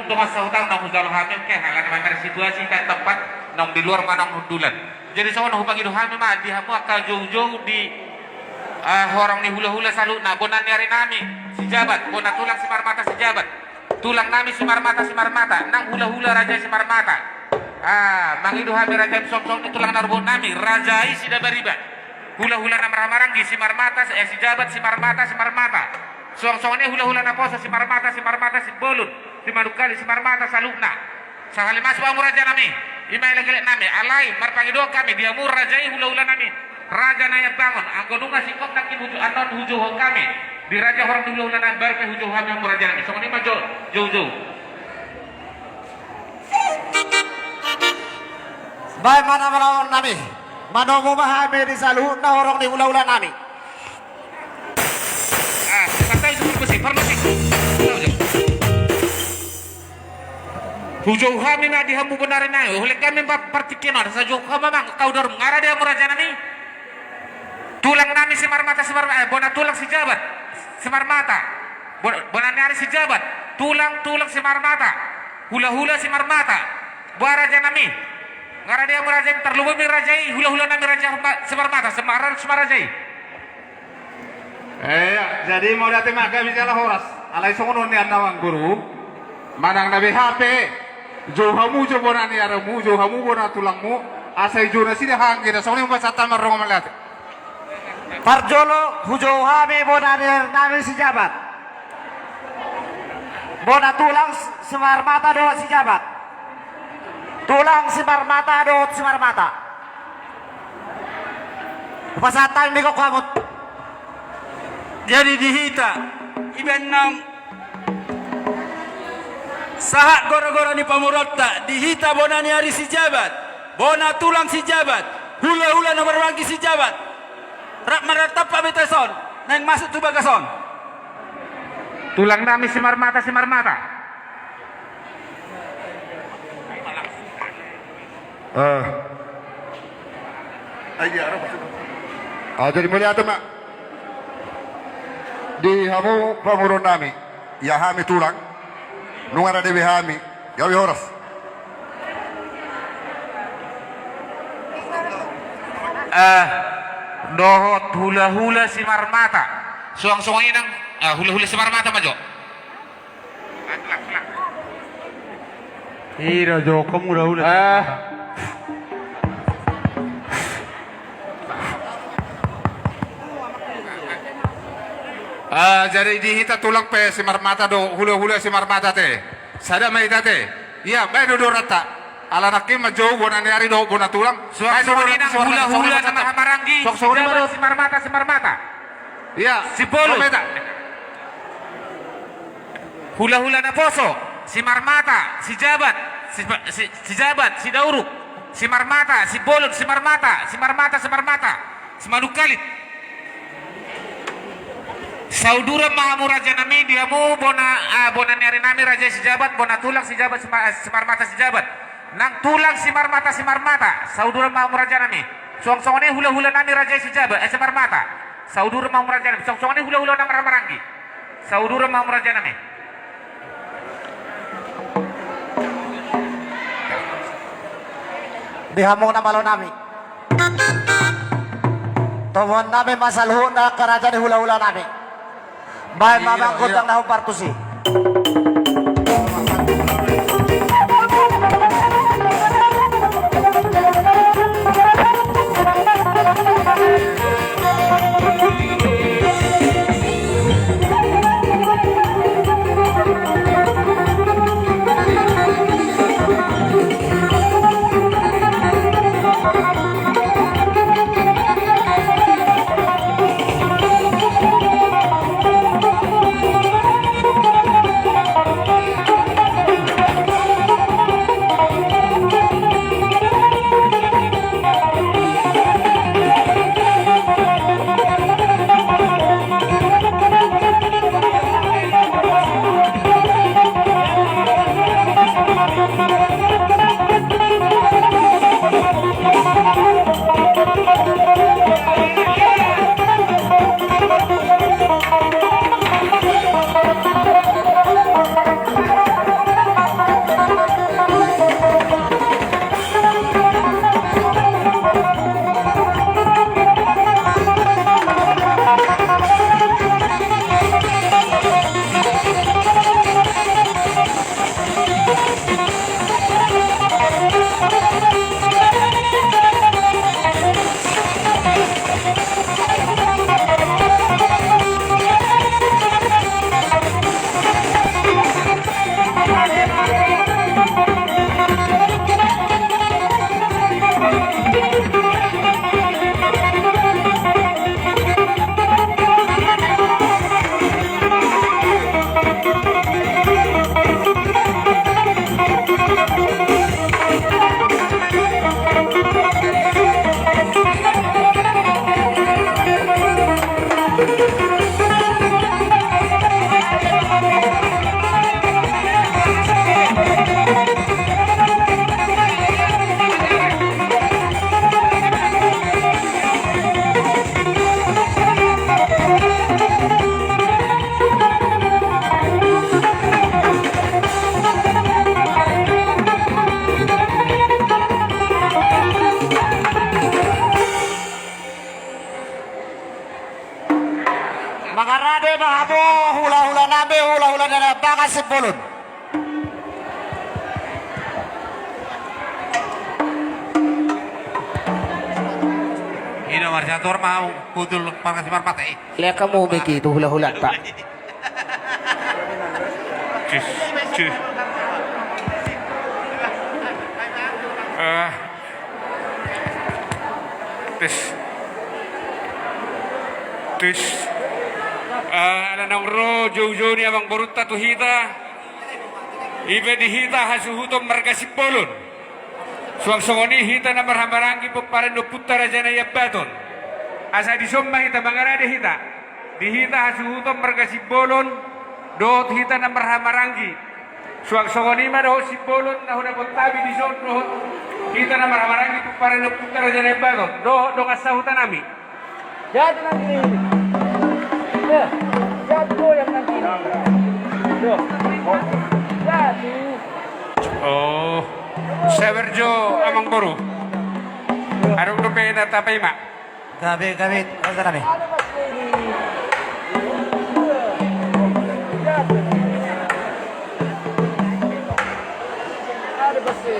untuk masa hutang nang hudal hamil ke halan mamer situasi kan tempat nang di luar manang hudulan. Jadi sawan hupang itu hamil mah di hamu akal jauh-jauh di orang ni hula-hula salu na bonan nyari nami si jabat bona tulang si marmata si jabat tulang nami si marmata nang hula-hula raja si marmata mangidu hamil raja som-som ni tulang narbon nami rajai si dabariba hula-hula na maramarangi si marmata si jabat si marmata suang-suangnya hula-hula na poso si marmata si bolun si madukali si marmata salukna sahali masuk amur raja nami imai lagi nami alai marpangido kami dia mur rajai hula-hula nami raja naya bangun anggonunga si kok nakin huju anon huju kami di raja orang hula-hula nami baru ke huju kami amur raja nami soalnya mah jauh-jauh baik mana melawan nami mana memahami di saluh na orang di hula-hula nami santai seperti farmasi hujau kami na di hamu benar na oleh kami partikin ada saja kami bang kau dorong ngara dia muraja nami tulang nami si marmata bona tulang si jabat si marmata bona nyari si jabat tulang si marmata hula-hula si marmata buah raja nami ngara dia muraja terlalu mi rajai hula-hula nami raja si marmata semarajai jadi mau datang maka bicara horas alai songon ni andawang guru manang nabi HP jo hamu jo bona ni aramu jo hamu bona tulangmu asai jo nasi dah hanggira songon mo satan marong malat parjolo hujau hami bona nami si jabat bona tulang si marmata do si jabat tulang si marmata do si marmata pasatan ni kok kamu jadi dihita iben nang sahat goro-goro ni pamurota dihita bona ni hari si jabat bona tulang si jabat hula-hula nomor wangi si jabat rak maratap pa beteson nang masuk tu bagason tulang nami si marmata jadi mulia tu mak di hamu pamurun nami ya hami tulang nungara dewi hami ya horas dohot hula-hula si marmata suang-suang inang hula-hula si marmata majo ira jo kamu hula-hula jadi dihita tulang pe si marmata do hula-hula si marmata te sada mai tate iya bae do rata ala nakim majau bona nyari do bona tulang suang-suang inang hula-hula nama hamarangi si marmata iya si bolu hula-hula na poso si marmata si jabat si jabat si dauruk si marmata si bolon si marmata si madukalit saudura mahamu raja nami diamu bona nyari nami raja si jabat bona tulang si jabat si marmata si jabat nang tulang si marmata saudura mahamu raja nami song-songane hula-hula nami raja si jabat si marmata saudura mahamu raja nami song-songane hula-hula nami ramarangi saudura mahamu raja nami dihamong na malo nami tumon nami masaluh na kerajaan hula-hula nami baik mamang kutang na partusi kasih bolon. Ini marjator mau kutul pangkas marpate. Lihat kamu begitu hula-hula tak. Cus, cus. Tes. Tes. Ada nongro jauh-jauh ni abang boruta tu hita. Ibe di hita hasuhutom margasip bolon. Suang-suangoni hita na marhambarangi po para no putara jana ya baton. Asa di somma hita mangarade hita. Di hita hasuhutom margasip bolon. Doot hita na marhamarangi. Suang-suangoni ma doot si bolon na huna pontabi di son doot. Hita na marhamarangi po para no putara jana ya baton. Doot dong asahutan nami. Jadi nanti ini. Ya, jatuh yang nanti. Tuh. Jadi. Oh, Severjo amang boru. Arung dope na tapay ma. Gabi, apa nabi? Ada besi.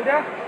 Sudah?